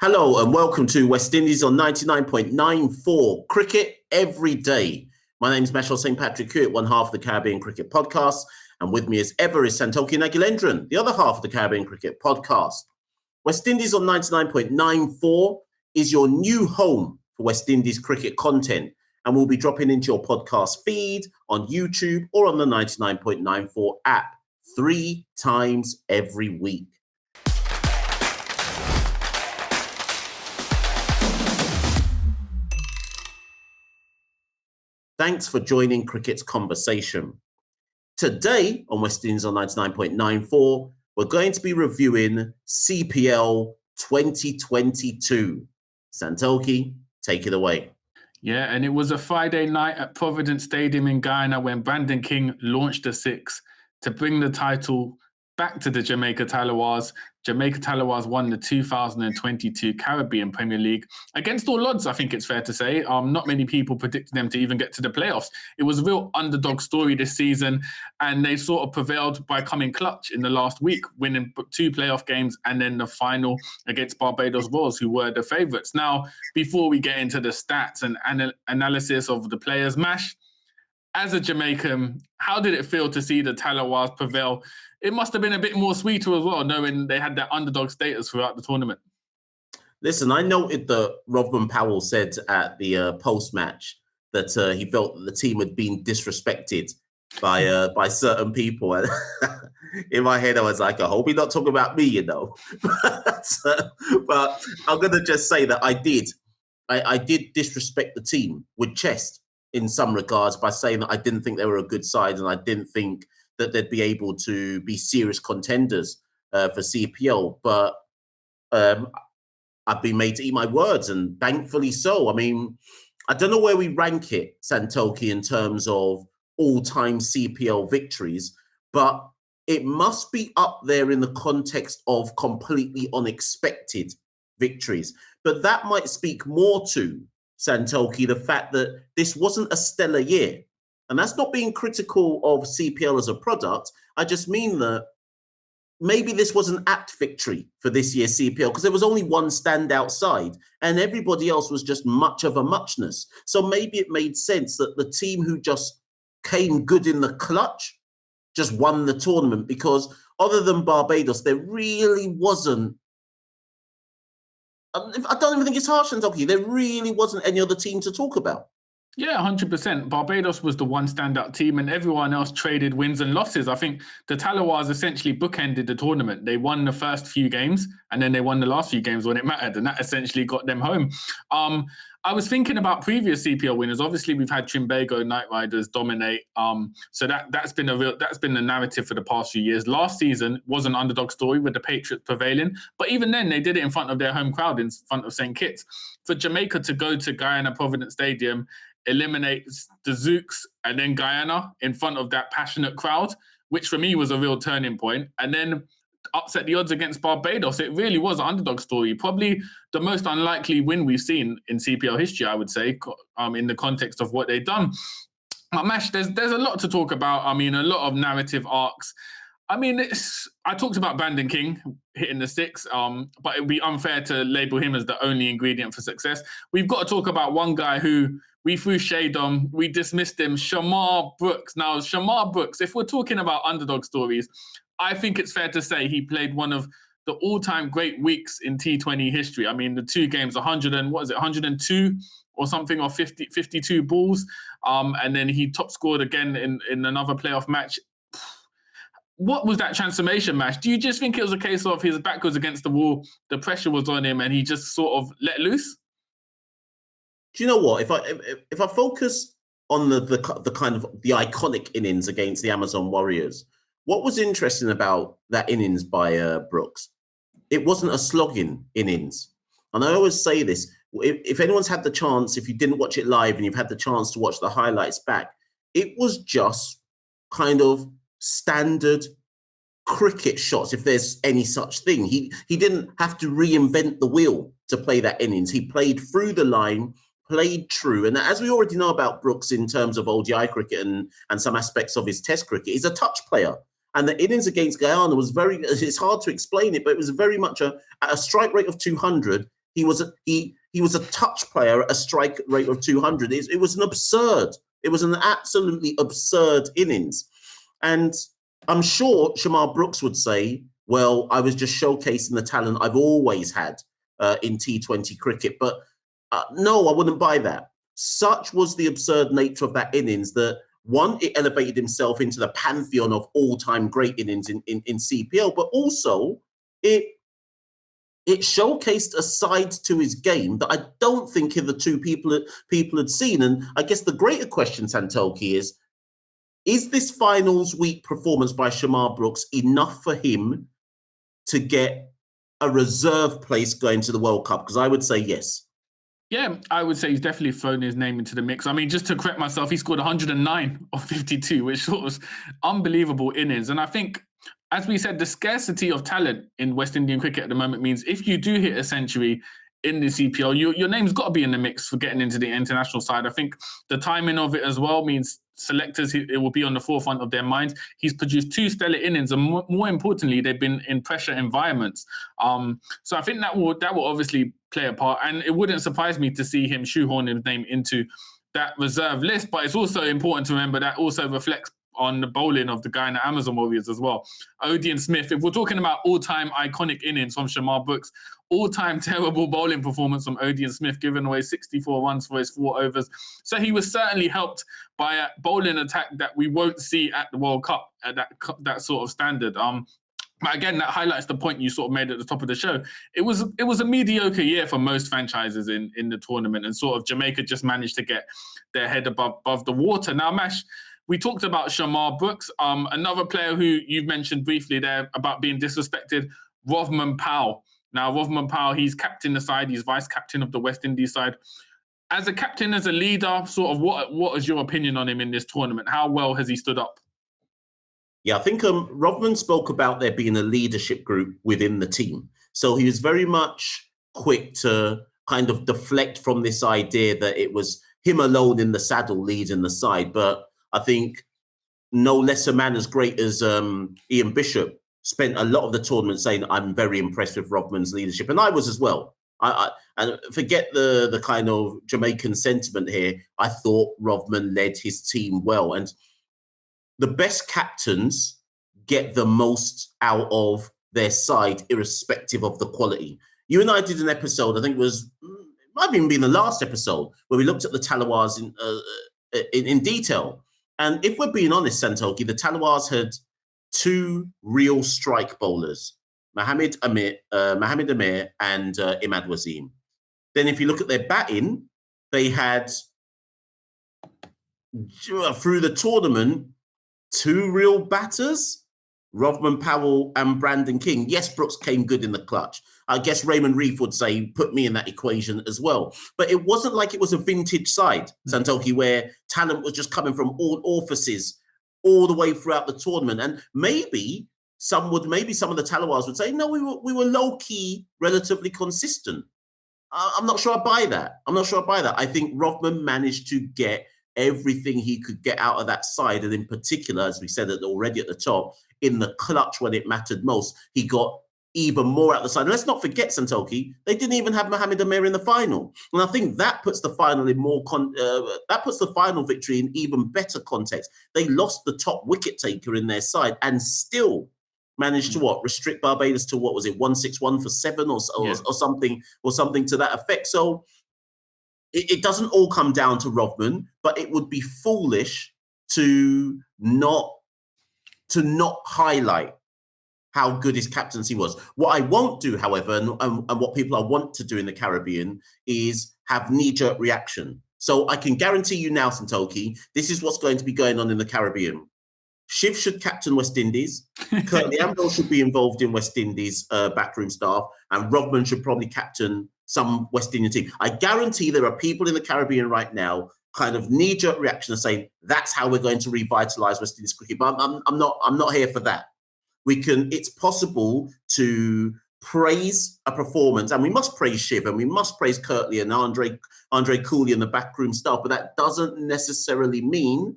Hello and welcome to West Indies on 99.94 Cricket Every Day. My name is Meshal St. Patrick Hewitt, one half of the Caribbean Cricket Podcast, and with me as ever is Santoki Nagulendran, the other half of the Caribbean Cricket Podcast. West Indies on 99.94 is your new home for West Indies cricket content, and we'll be dropping into your podcast feed on YouTube or on the 99.94 app 3 times every week. Thanks for joining Cricket's Conversation. Today on West Indies on 99.94, we're going to be reviewing CPL 2022. Santoki, take it away. Yeah, and it was a Friday night at Providence Stadium in Guyana when Brandon King launched the six to bring the title back to the Jamaica Talawars. Jamaica Talawars won the 2022 Caribbean Premier League against all odds, I think it's fair to say. Not many people predicted them to even get to the playoffs. It was a real underdog story this season, and they sort of prevailed by coming clutch in the last week, winning 2 playoff games and then the final against Barbados Royals, who were the favourites. Now, before we get into the stats and analysis of the players, Mash, as a Jamaican, how did it feel to see the Talawars prevail? It must have been a bit more sweeter as well, knowing they had that underdog status throughout the tournament. Listen, I noted that Rodman Powell said at the post-match that he felt that the team had been disrespected by certain people. And in my head, I was like, I hope he's not talking about me, but I'm going to just say that I did disrespect the team with chest in some regards by saying that I didn't think they were a good side and I didn't think that they'd be able to be serious contenders for CPL. But I've been made to eat my words, and thankfully so. I mean, I don't know where we rank it, Santoki, in terms of all-time CPL victories, but it must be up there in the context of completely unexpected victories. But that might speak more to, Santoki, the fact that this wasn't a stellar year. And that's not being critical of CPL as a product. I just mean that maybe this was an apt victory for this year's CPL because there was only one standout side and everybody else was just much of a muchness. So maybe it made sense that the team who just came good in the clutch just won the tournament, because other than Barbados, there really wasn't, I don't even think it's harsh, Santoki, there really wasn't any other team to talk about. Yeah, 100%. Barbados was the one standout team and everyone else traded wins and losses. I think the Talawars essentially bookended the tournament. They won the first few games and then they won the last few games when it mattered, and that essentially got them home. I was thinking about previous CPL winners. Obviously, we've had Trinbago Knight Riders dominate. So that's been the narrative for the past few years. Last season was an underdog story with the Patriots prevailing, but even then they did it in front of their home crowd, in front of St. Kitts. For Jamaica to go to Guyana Providence Stadium, eliminate the Zooks and then Guyana in front of that passionate crowd, which for me was a real turning point, and then upset the odds against Barbados. It really was an underdog story. Probably the most unlikely win we've seen in CPL history, I would say, in the context of what they've done. Mash, there's a lot to talk about. I mean, a lot of narrative arcs. I mean, I talked about Brandon King hitting the six, but it would be unfair to label him as the only ingredient for success. We've got to talk about one guy who we threw shade on, we dismissed him, Shamar Brooks. Now, Shamar Brooks, if we're talking about underdog stories, I think it's fair to say he played one of the all-time great weeks in T20 history. I mean, the 2 games, 102 or something, or 52 balls. And then he top scored again in another playoff match. What was that transformation match? Do you just think it was a case of his back was against the wall, the pressure was on him, and he just sort of let loose? Do you know what? If I focus on the kind of the iconic innings against the Amazon Warriors, what was interesting about that innings by Brooks? It wasn't a slogging innings. And I always say this, if anyone's had the chance, if you didn't watch it live and you've had the chance to watch the highlights back, it was just kind of standard cricket shots, if there's any such thing. He didn't have to reinvent the wheel to play that innings. He played through the line, played true. And as we already know about Brooks in terms of ODI cricket and some aspects of his test cricket, he's a touch player. And the innings against Guyana was it's hard to explain it, but it was very much a strike rate of 200. He was a touch player at a strike rate of 200. It was an absolutely absurd innings. And I'm sure Shamar Brooks would say, well, I was just showcasing the talent I've always had in T20 cricket. But no, I wouldn't buy that. Such was the absurd nature of that innings that, one, it elevated himself into the pantheon of all-time great innings in CPL, but also it showcased a side to his game that I don't think hitherto people had seen. And I guess the greater question, Santoki, is this finals week performance by Shamar Brooks enough for him to get a reserve place going to the World Cup? Because I would say yes. Yeah, I would say he's definitely thrown his name into the mix. I mean, just to correct myself, he scored 109 of 52, which was unbelievable innings. And I think, as we said, the scarcity of talent in West Indian cricket at the moment means if you do hit a century in the CPL, your name's got to be in the mix for getting into the international side. I think the timing of it as well means selectors, it will be on the forefront of their minds. He's produced 2 stellar innings, and more importantly, they've been in pressure environments. So I think that will obviously play a part, and it wouldn't surprise me to see him shoehorn his name into that reserve list. But it's also important to remember that also reflects on the bowling of the Guyana Amazon Warriors as well. Odean Smith, if we're talking about all-time iconic innings from Shamar Brooks, all-time terrible bowling performance from Odean Smith, giving away 64 runs for his 4 overs. So he was certainly helped by a bowling attack that we won't see at the World Cup at that sort of standard. But again, that highlights the point you sort of made at the top of the show. It was a mediocre year for most franchises in the tournament, and sort of Jamaica just managed to get their head above the water. Now, Mash, we talked about Shamar Brooks, another player who you've mentioned briefly there about being disrespected, Rovman Powell. Now, Rovman Powell, he's captain the side, he's vice captain of the West Indies side. As a captain, as a leader, sort of what is your opinion on him in this tournament? How well has he stood up? Yeah, I think Rovman spoke about there being a leadership group within the team. So he was very much quick to kind of deflect from this idea that it was him alone in the saddle leading the side. But I think no less a man as great as Ian Bishop spent a lot of the tournament saying, I'm very impressed with Rovman's leadership. And I was as well. And forget the kind of Jamaican sentiment here. I thought Rovman led his team well. And the best captains get the most out of their side, irrespective of the quality. You and I did an episode, I think it might have even been the last episode, where we looked at the Talawars in detail. And if we're being honest, Santoki, the Talawars had 2 real strike bowlers, Mohamed Amir and Imad Wasim. Then if you look at their batting, they had, through the tournament, 2 real batters, Rovman Powell and Brandon King. Yes, Brooks came good in the clutch. I guess Raymond Reef would say, put me in that equation as well. But it wasn't like it was a vintage side, Santoki, where talent was just coming from all orifices all the way throughout the tournament. And maybe some of the Talawars would say, no, we were low-key, relatively consistent. I'm not sure I buy that. I think Rovman managed to get everything he could get out of that side. And in particular, as we said already at the top, in the clutch when it mattered most, he got even more out the side. And let's not forget, Santoki, they didn't even have Mohamed Amir in the final. And I think that puts the final in that puts the final victory in even better context. They lost the top wicket taker in their side and still managed to restrict Barbados to 161 for 7 or something to that effect. So it doesn't all come down to Rovman, but it would be foolish to not highlight how good his captaincy was. What I won't do, however, and what people I want to do in the Caribbean is have knee-jerk reaction. So I can guarantee you now, Santoki, this is what's going to be going on in the Caribbean. Shiv should captain West Indies. Curtly Amble should be involved in West Indies backroom staff, and Rovman should probably captain some West Indian team. I guarantee there are people in the Caribbean right now kind of knee-jerk reaction of saying that's how we're going to revitalize West Indies cricket. But I'm not here for that. It's possible to praise a performance, and we must praise Shiv, and we must praise Curtly and Andre Cooley and the backroom staff, but that doesn't necessarily mean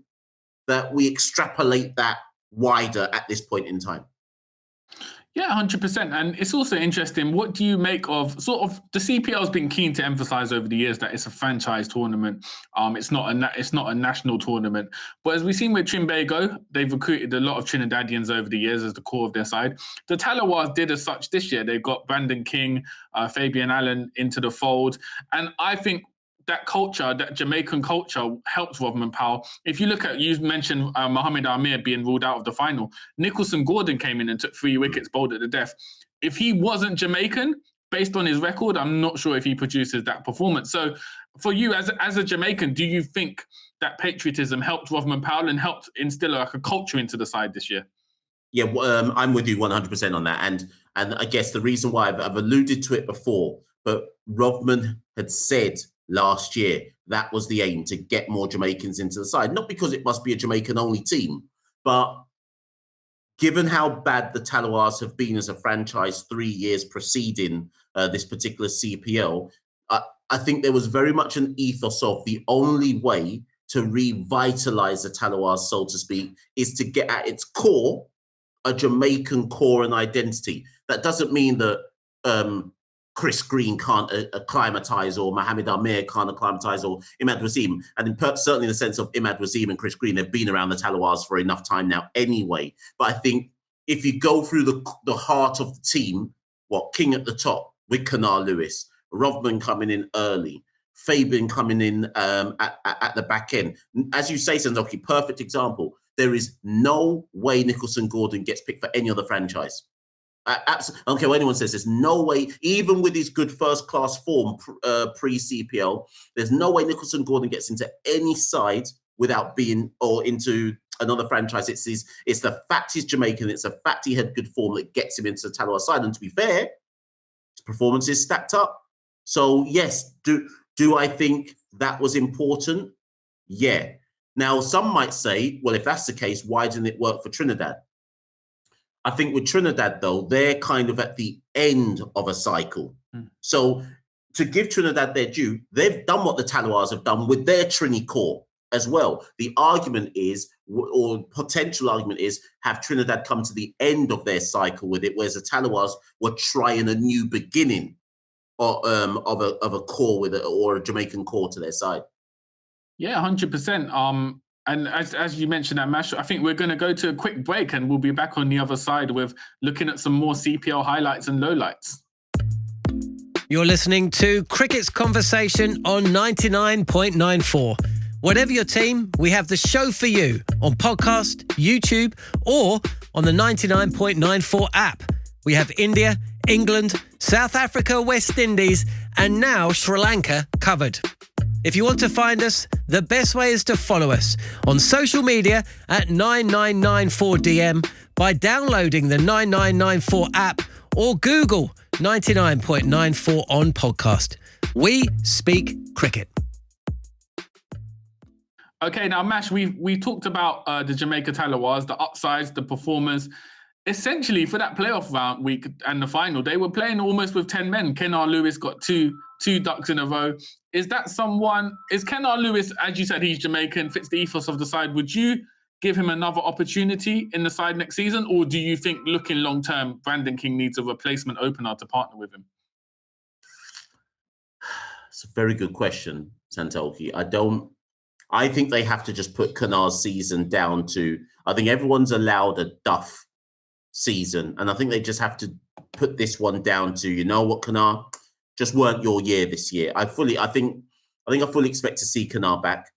that we extrapolate that wider at this point in time. Yeah, 100%. And it's also interesting. What do you make of sort of the CPL has been keen to emphasize over the years that it's a franchise tournament. It's not a national tournament. But as we've seen with Trinbago, they've recruited a lot of Trinidadians over the years as the core of their side. The Talawars did as such this year. They've got Brandon King, Fabian Allen into the fold. And I think that culture, that Jamaican culture, helped Rodman Powell. If you look at, you mentioned Mohamed Amir being ruled out of the final. Nicholson Gordon came in and took 3 wickets, bowled at the death. If he wasn't Jamaican, based on his record, I'm not sure if he produces that performance. So for you, as a Jamaican, do you think that patriotism helped Rodman Powell and helped instill like a culture into the side this year? Yeah, I'm with you 100% on that. And I guess the reason why I've alluded to it before, but Rodman had said last year that was the aim, to get more Jamaicans into the side. Not because it must be a Jamaican-only team, but given how bad the Talawars have been as a franchise 3 years preceding this particular CPL, I think there was very much an ethos of the only way to revitalize the Talawars, so to speak, is to get at its core a Jamaican core and identity. That doesn't mean that Chris Green can't acclimatise, or Mohamed Amir can't acclimatise, or Imad Wasim. And certainly in the sense of Imad Wasim and Chris Green, they've been around the Talawars for enough time now anyway. But I think if you go through the heart of the team, King at the top with Kanar Lewis, Rodman coming in early, Fabian coming in at the back end. As you say, Sandoki, perfect example. There is no way Nicholson Gordon gets picked for any other franchise. Absolutely. I don't care what anyone says. There's no way, even with his good first-class form pre-CPL, there's no way Nicholson Gordon gets into any side without being, or into another franchise. It's the fact he's Jamaican. It's the fact he had good form that gets him into the Talawar side. And to be fair, his performance is stacked up. So yes, do I think that was important? Yeah. Now, some might say, well, if that's the case, why didn't it work for Trinidad? I think with Trinidad, though, they're kind of at the end of a cycle. So to give Trinidad their due, they've done what the Talawars have done with their Trini core as well. The argument is, or potential argument is, have Trinidad come to the end of their cycle with it, whereas the Talawars were trying a new beginning of a core with or a Jamaican core to their side. Yeah, 100%. And as you mentioned that, Mash, I think we're going to go to a quick break and we'll be back on the other side with looking at some more CPL highlights and lowlights. You're listening to Cricket's Conversation on 99.94. Whatever your team, we have the show for you on podcast, YouTube, or on the 99.94 app. We have India, England, South Africa, West Indies, and now Sri Lanka covered. If you want to find us, the best way is to follow us on social media at 9994DM by downloading the 9994 app or Google 99.94 on podcast. We speak cricket. Okay, now, Mash, we talked about the Jamaica Talawars, the upsides, the performers. Essentially, for that playoff round week and the final, they were playing almost with 10 men. Kanar Lewis got two ducks in a row. Is Kanar Lewis, as you said, he's Jamaican, fits the ethos of the side. Would you give him another opportunity in the side next season? Or do you think, looking long-term, Brandon King needs a replacement opener to partner with him? It's a very good question, Santoki. I think they have to just put Kanar's season down to, I think everyone's allowed a duff season. And I think they just have to put this one down to, you know what, Kanar, just weren't your year this year. I fully expect to see Kanar back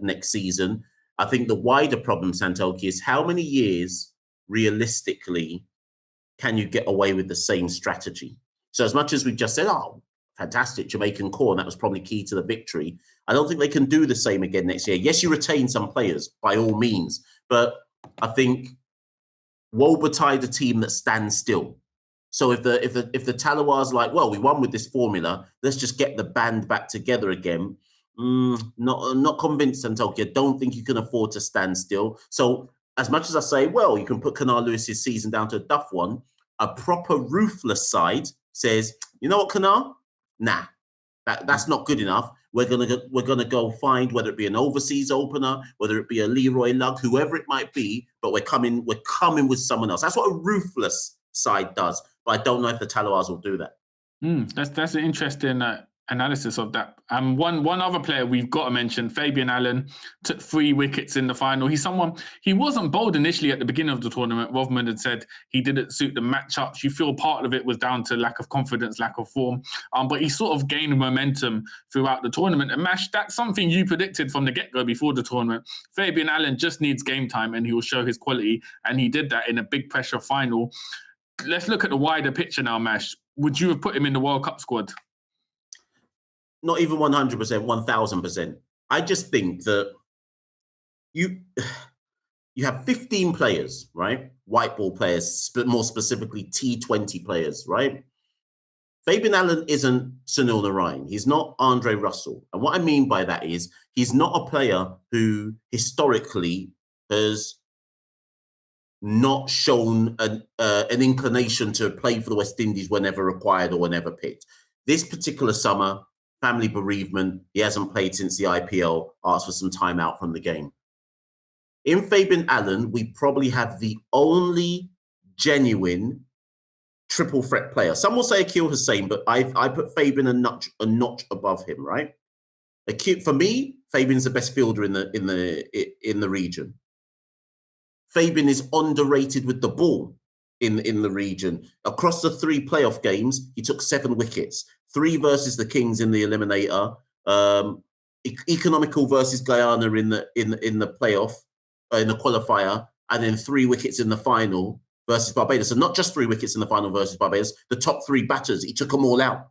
next season. I think the wider problem, Santoki, is how many years realistically can you get away with the same strategy? So as much as we've just said, oh, fantastic Jamaican core, and that was probably key to the victory, I don't think they can do the same again next year. Yes, you retain some players by all means, but I think woe betide a team that stands still. So if the Talawars like, well, we won with this formula, let's just get the band back together again. Not convinced, Santoki. I don't think you can afford to stand still. So as much as I say, well, you can put Kanar Lewis's season down to a duff one, a proper ruthless side says, you know what, Kanar? Nah, that's not good enough. We're gonna go find, whether it be an overseas opener, whether it be a Leroy Lugg, whoever it might be, but we're coming with someone else. That's what a ruthless side does. But I don't know if the Tallawahs will do that. That's an interesting analysis of that. One other player we've got to mention, Fabian Allen, took 3 wickets in the final. He wasn't bold initially at the beginning of the tournament. Rovman had said he didn't suit the matchups. You feel part of it was down to lack of confidence, lack of form. But he sort of gained momentum throughout the tournament. And Mash, that's something you predicted from the get-go before the tournament. Fabian Allen just needs game time and he will show his quality. And he did that in a big pressure final. Let's look at the wider picture now, Mash. Would you have put him in the World Cup squad? Not even 100%, 1,000%. I just think that you have 15 players, right? White ball players, but more specifically T20 players, right? Fabian Allen isn't Sunil Narayan. He's not Andre Russell. And what I mean by that is he's not a player who historically has not shown an inclination to play for the West Indies whenever required or whenever picked. This particular summer, family bereavement, he hasn't played since the IPL, asked for some time out from the game. In Fabian Allen, we probably have the only genuine triple threat player. Some will say Akil Hussain, but I put Fabian a notch above him, right? For me, Fabian's the best fielder in the region. Fabian is underrated with the ball in the region. Across the 3 playoff games, he took 7 wickets. 3 versus the Kings in the eliminator, economical versus Guyana in the playoff, in the qualifier, and then 3 wickets in the final versus Barbados. And not just 3 wickets in the final versus Barbados, the top 3 batters, he took them all out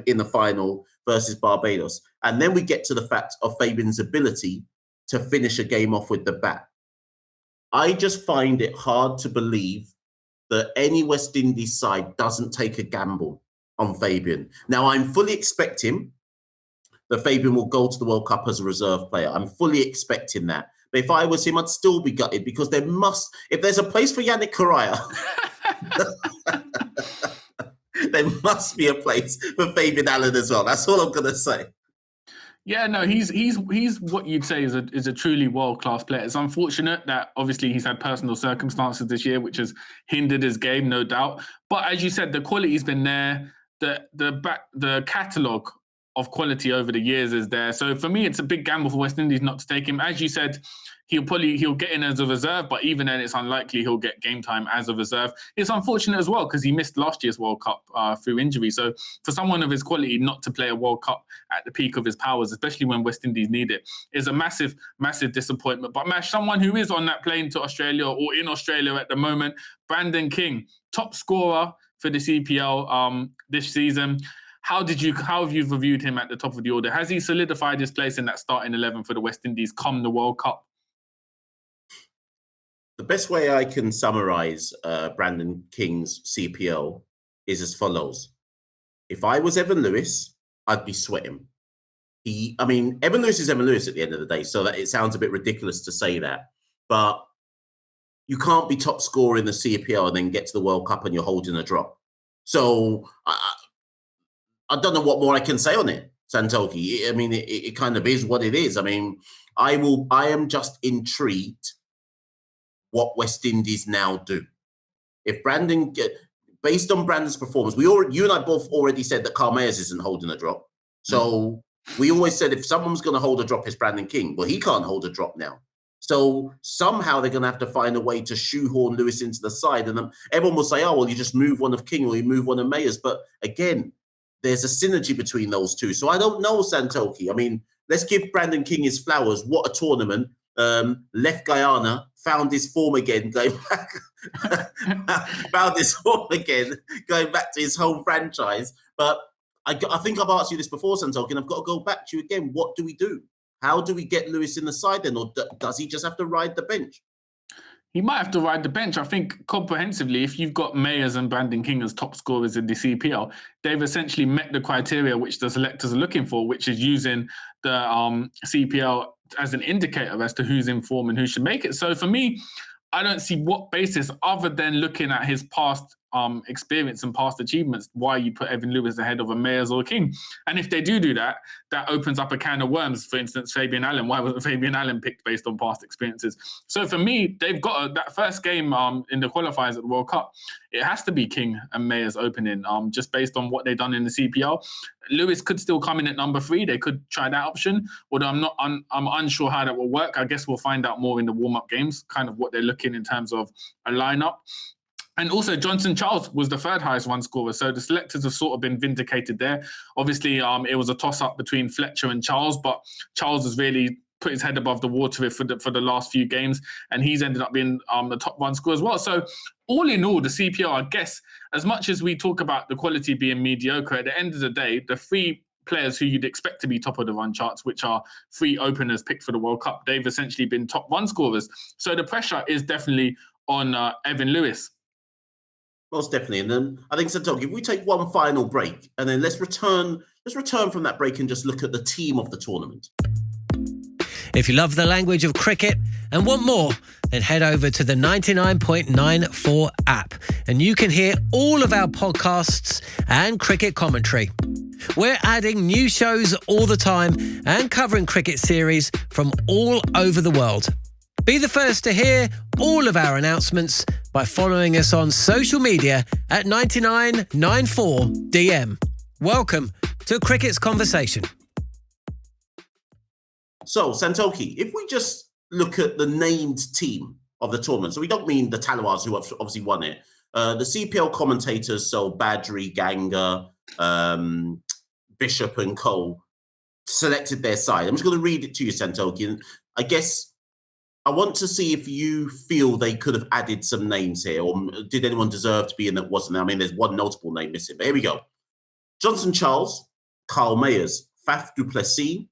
in the final versus Barbados. And then we get to the fact of Fabian's ability to finish a game off with the bat. I just find it hard to believe that any West Indies side doesn't take a gamble on Fabian. Now, I'm fully expecting that Fabian will go to the World Cup as a reserve player. I'm fully expecting that. But if I was him, I'd still be gutted because if there's a place for Yannick Correa, there must be a place for Fabian Allen as well. That's all I'm going to say. Yeah, no, he's what you'd say is a truly world-class player. It's unfortunate that obviously he's had personal circumstances this year, which has hindered his game, no doubt. But as you said, the quality's been there. The catalogue of quality over the years is there. So for me, it's a big gamble for West Indies not to take him. As you said, he'll get in as a reserve, but even then it's unlikely he'll get game time as a reserve. It's unfortunate as well because he missed last year's World Cup through injury. So for someone of his quality not to play a World Cup at the peak of his powers, especially when West Indies need it, is a massive, massive disappointment. But Mash, someone who is on that plane to Australia or in Australia at the moment, Brandon King, top scorer for the CPL this season. How have you reviewed him at the top of the order? Has he solidified his place in that starting 11 for the West Indies come the World Cup? The best way I can summarize Brandon King's CPL is as follows. If I was Evan Lewis, I'd be sweating. Evan Lewis is Evan Lewis at the end of the day, so that it sounds a bit ridiculous to say that. But you can't be top scorer in the CPL and then get to the World Cup and you're holding a drop. So I don't know what more I can say on it, Santoki. I mean, it kind of is what it is. I mean, I am just intrigued what West Indies now do. If Brandon, based on Brandon's performance, you and I both already said that Carl Mayers isn't holding a drop. So we always said if someone's going to hold a drop, it's Brandon King. Well, he can't hold a drop now. So somehow they're going to have to find a way to shoehorn Lewis into the side. And everyone will say, oh, well, you just move one of King or you move one of Mayers. But again, there's a synergy between those two. So I don't know, Santoki. I mean, let's give Brandon King his flowers. What a tournament. Left Guyana, found his form again, going back, found his form again, going back to his home franchise. But I think I've asked you this before, Santoki, and I've got to go back to you again. What do we do? How do we get Lewis in the side then? Or does he just have to ride the bench? He might have to ride the bench. I think comprehensively, if you've got Mayers and Brandon King as top scorers in the CPL, they've essentially met the criteria which the selectors are looking for, which is using the CPL as an indicator as to who's in form and who should make it. So for me, I don't see what basis other than looking at his past experience and past achievements, why you put Evan Lewis ahead of a Mayers or a King. And if they do that, that opens up a can of worms. For instance, Fabian Allen. Why wasn't Fabian Allen picked based on past experiences? So for me, they've got that first game in the qualifiers at the World Cup. It has to be King and Mayers opening, just based on what they've done in the CPL. Lewis could still come in at number 3. They could try that option, although I'm unsure how that will work. I guess we'll find out more in the warm-up games, kind of what they're looking in terms of a lineup. And also, Johnson Charles was the 3rd highest run scorer. So the selectors have sort of been vindicated there. Obviously, it was a toss-up between Fletcher and Charles, but Charles has really put his head above the water for the last few games, and he's ended up being the top run scorer as well. So all in all, the CPL, I guess, as much as we talk about the quality being mediocre, at the end of the day, the 3 players who you'd expect to be top of the run charts, which are 3 openers picked for the World Cup, they've essentially been top run scorers. So the pressure is definitely on Evan Lewis. Most definitely. And then I think, Santoki, if we take one final break and then let's return from that break and just look at the team of the tournament. If you love the language of cricket and want more, then head over to the 99.94 app and you can hear all of our podcasts and cricket commentary. We're adding new shows all the time and covering cricket series from all over the world. Be the first to hear all of our announcements by following us on social media at 9994DM. Welcome to Cricket's Conversation. So, Santoki, if we just look at the named team of the tournament, so we don't mean the Talawars who obviously won it, the CPL commentators, so Badri, Ganga, Bishop and Cole, selected their side. I'm just going to read it to you, Santoki, and I guess I want to see if you feel they could have added some names here, or did anyone deserve to be in that wasn't there? I mean, there's one notable name missing, but here we go. Johnson Charles, Carl Mayers, Faf du Plessis,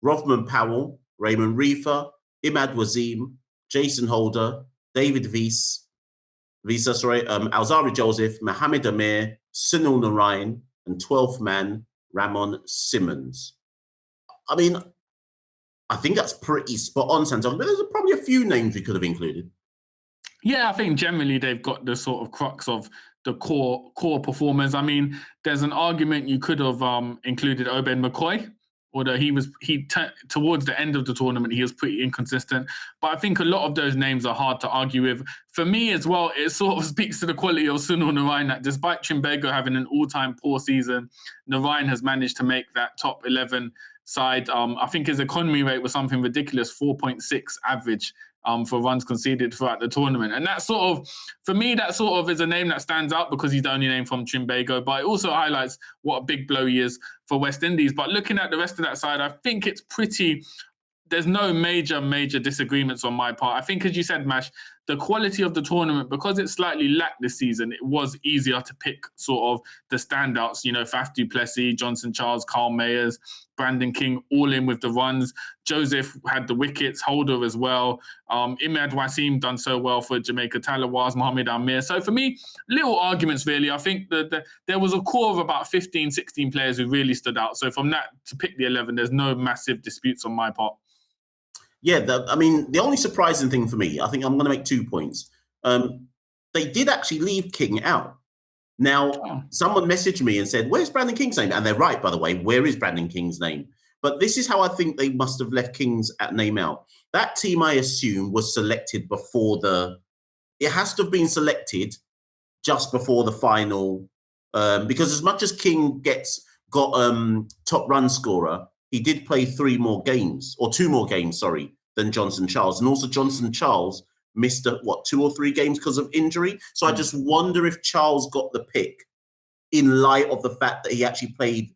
Rovman Powell, Raymond Reefer, Imad Wasim, Jason Holder, David Visa, Alzari Joseph, Mohamed Amir, Sunil Narayan, and 12th man, Ramon Simmons. I mean, I think that's pretty spot on, Santoki, but there's probably a few names we could have included. Yeah, I think generally they've got the sort of crux of the core performers. I mean, there's an argument you could have included Obed McCoy, although towards the end of the tournament, he was pretty inconsistent. But I think a lot of those names are hard to argue with. For me as well, it sort of speaks to the quality of Sunil Narayan that despite Trimbago having an all-time poor season, Narayan has managed to make that top 11 side. I think his economy rate was something ridiculous, 4.6 average for runs conceded throughout the tournament. And that sort of, for me, that sort of is a name that stands out because he's the only name from Trimbago, but it also highlights what a big blow he is for West Indies. But looking at the rest of that side, I think it's there's no major disagreements on my part. I think, as you said, Mash, the quality of the tournament, because it slightly lacked this season, it was easier to pick sort of the standouts, Faf du Plessis, Johnson Charles, Carl Mayers, Brandon King, all in with the runs. Joseph had the wickets, Holder as well. Imad Wasim done so well for Jamaica Talawars, Mohamed Amir. So for me, little arguments really. I think that there was a core of about 15, 16 players who really stood out. So from that to pick the 11, there's no massive disputes on my part. Yeah, the only surprising thing for me, I think I'm going to make 2 points. They did actually leave King out. Now, someone messaged me and said, where's Brandon King's name? And they're right, by the way, where is Brandon King's name? But this is how I think they must have left King's name out. That team, I assume, was selected before it has to have been selected just before the final, because as much as King got top run scorer, he did play 2 more games, than Johnson Charles. And also Johnson Charles missed 2 or 3 games because of injury. So I just wonder if Charles got the pick in light of the fact that he actually played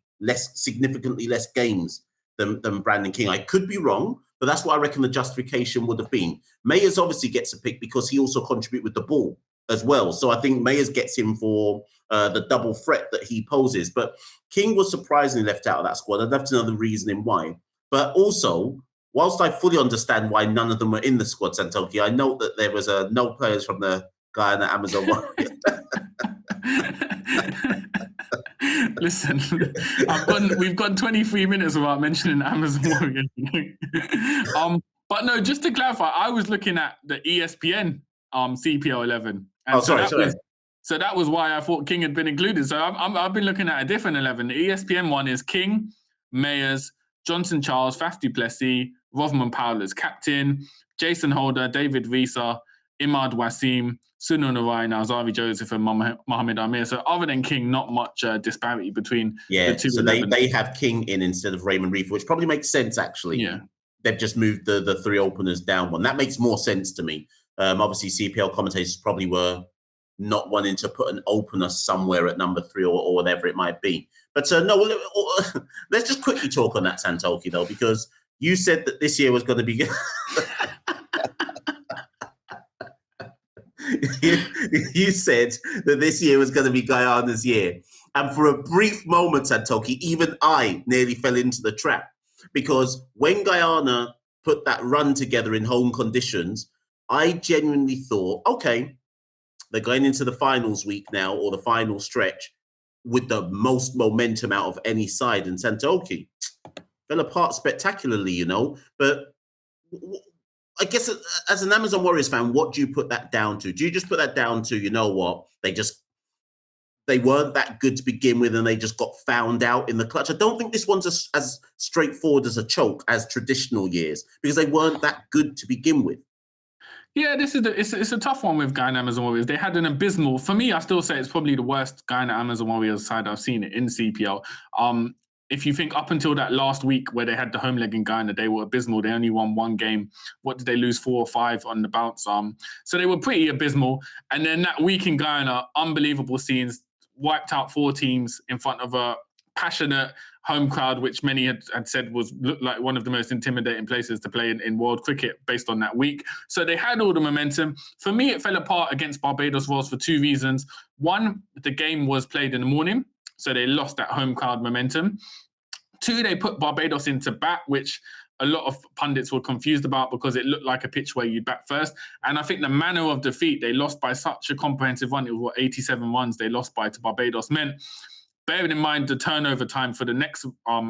significantly less games than Brandon King. I could be wrong, but that's what I reckon the justification would have been. Mayers obviously gets a pick because he also contributed with the ball as well. So I think Mayers gets him for the double threat that he poses. But King was surprisingly left out of that squad. I'd love to know the reasoning why. But also, whilst I fully understand why none of them were in the squad, Santoki, I note that there was no players from the Guyana Amazon Warriors. Listen, we've gone 23 minutes without mentioning Amazon Warriors. But no, just to clarify, I was looking at the ESPN CPL 11. And sorry. So that was why I thought King had been included. So I've been looking at a different 11. The ESPN one is King, Mayers, Johnson Charles, Faf du Plessis, Rovman Powell as captain, Jason Holder, David Visa, Imad Wasim, Sunil Narayan, Azari Joseph, and Mohamed Amir. So other than King, not much disparity between the two. So they have King in instead of Raymond Reef, which probably makes sense, actually. Yeah. They've just moved the three openers down one. That makes more sense to me. Obviously, CPL commentators probably were not wanting to put an opener somewhere at number 3 or whatever it might be. But no, let's just quickly talk on that, Santolki, though, because you said that this year was going to be... you said that this year was going to be Guyana's year. And for a brief moment, Santolki, even I nearly fell into the trap. Because when Guyana put that run together in home conditions, I genuinely thought, okay, they're going into the finals week now, or the final stretch, with the most momentum out of any side. And Santolki fell apart spectacularly, you know. But I guess as an Amazon Warriors fan, what do you put that down to? Do you just put that down to, you know what, they weren't that good to begin with and they just got found out in the clutch? I don't think this one's as straightforward as a choke as traditional years, because they weren't that good to begin with. Yeah, it's a tough one with Guyana Amazon Warriors. They had an abysmal, for me, I still say it's probably the worst Guyana Amazon Warriors side I've seen it in CPL. If you think up until that last week where they had the home leg in Guyana, they were abysmal. They only won one game. What did they lose, 4 or 5 on the bounce? So they were pretty abysmal. And then that week in Guyana, unbelievable scenes, wiped out 4 teams in front of a passionate home crowd, which many had said looked like one of the most intimidating places to play in world cricket based on that week. So they had all the momentum. For me, it fell apart against Barbados Royals for 2 reasons. One, the game was played in the morning, so they lost that home crowd momentum. 2, they put Barbados into bat, which a lot of pundits were confused about because it looked like a pitch where you bat first. And I think the manner of defeat, they lost by such a comprehensive run. It was 87 runs they lost by to Barbados, meant, bearing in mind the turnover time for the next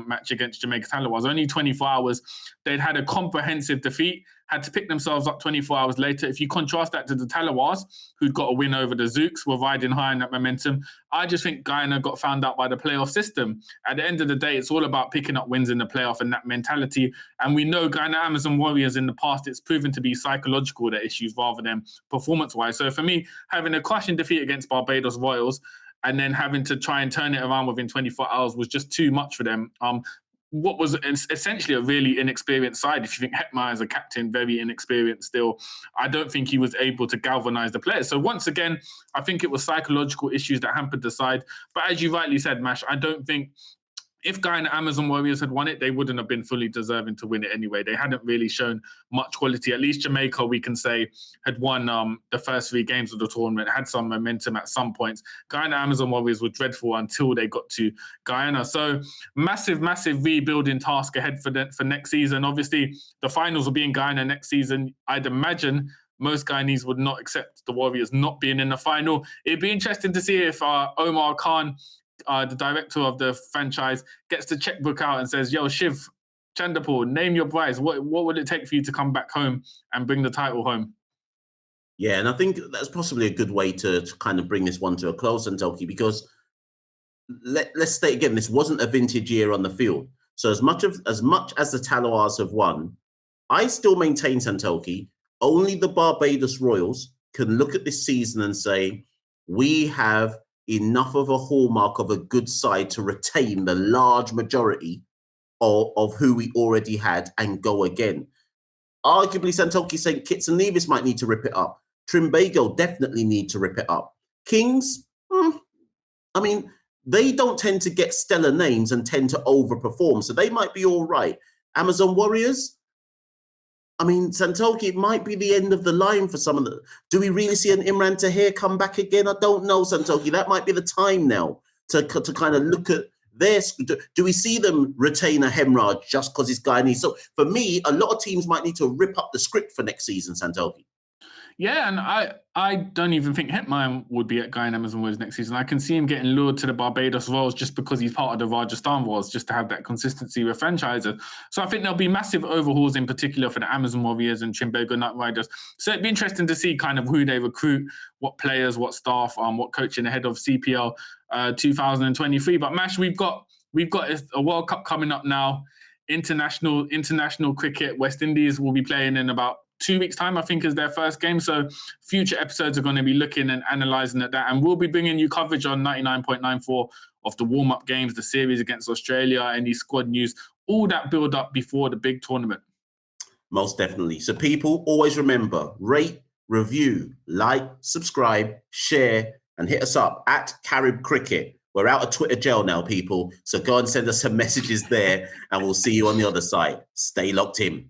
match against Jamaica Talawar was only 24 hours. They'd had a comprehensive defeat, had to pick themselves up 24 hours later. If you contrast that to the Talawars, who'd got a win over the Zooks, were riding high in that momentum, I just think Guyana got found out by the playoff system. At the end of the day, it's all about picking up wins in the playoff and that mentality. And we know Guyana Amazon Warriors in the past, it's proven to be psychological, their issues, rather than performance-wise. So for me, having a crushing defeat against Barbados Royals and then having to try and turn it around within 24 hours was just too much for them. What was essentially a really inexperienced side. If you think Hetmar as a captain, very inexperienced still, I don't think he was able to galvanise the players. So once again, I think it was psychological issues that hampered the side. But as you rightly said, Mash, I don't think if Guyana Amazon Warriors had won it, they wouldn't have been fully deserving to win it anyway. They hadn't really shown much quality. At least Jamaica, we can say, had won the first 3 games of the tournament, had some momentum at some points. Guyana Amazon Warriors were dreadful until they got to Guyana. So massive, massive rebuilding task ahead for next season. Obviously, the finals will be in Guyana next season. I'd imagine most Guyanese would not accept the Warriors not being in the final. It'd be interesting to see if Omar Khan, the director of the franchise, gets the checkbook out and says, yo, Shiv Chandapur, name your prize. What would it take for you to come back home and bring the title home? Yeah, and I think that's possibly a good way to kind of bring this one to a close, Santolki, because let's state again, this wasn't a vintage year on the field. So as much as the Talawars have won, I still maintain, Santolki, only the Barbados Royals can look at this season and say, we have enough of a hallmark of a good side to retain the large majority of who we already had and go again. Arguably, Santolki saying Kitts and Nevis might need to rip it up. Trinbago definitely need to rip it up. Kings, I mean, they don't tend to get stellar names and tend to overperform, so they might be all right. Amazon Warriors, I mean, Santolki, it might be the end of the line for some of the... Do we really see an Imran Tahir come back again? I don't know, Santolki. That might be the time now to kind of look at their... Do we see them retain a Hemraj just because he's Guyanese? So for me, a lot of teams might need to rip up the script for next season, Santolki. Yeah, and I don't even think Hetman would be at Guyana Amazon Warriors next season. I can see him getting lured to the Barbados Royals just because he's part of the Rajasthan Royals, just to have that consistency with franchises. So I think there'll be massive overhauls in particular for the Amazon Warriors and Trinbago Knight Riders. So it'd be interesting to see kind of who they recruit, what players, what staff, what coaching ahead of CPL 2023. But Mash, we've got a World Cup coming up now. International cricket. West Indies will be playing in about 2 weeks' time, I think, is their first game. So future episodes are going to be looking and analysing at that. And we'll be bringing you coverage on 99.94 of the warm-up games, the series against Australia, any squad news, all that build up before the big tournament. Most definitely. So people, always remember, rate, review, like, subscribe, share, and hit us up at Carib Cricket. We're out of Twitter jail now, people. So go and send us some messages there, and we'll see you on the other side. Stay locked in.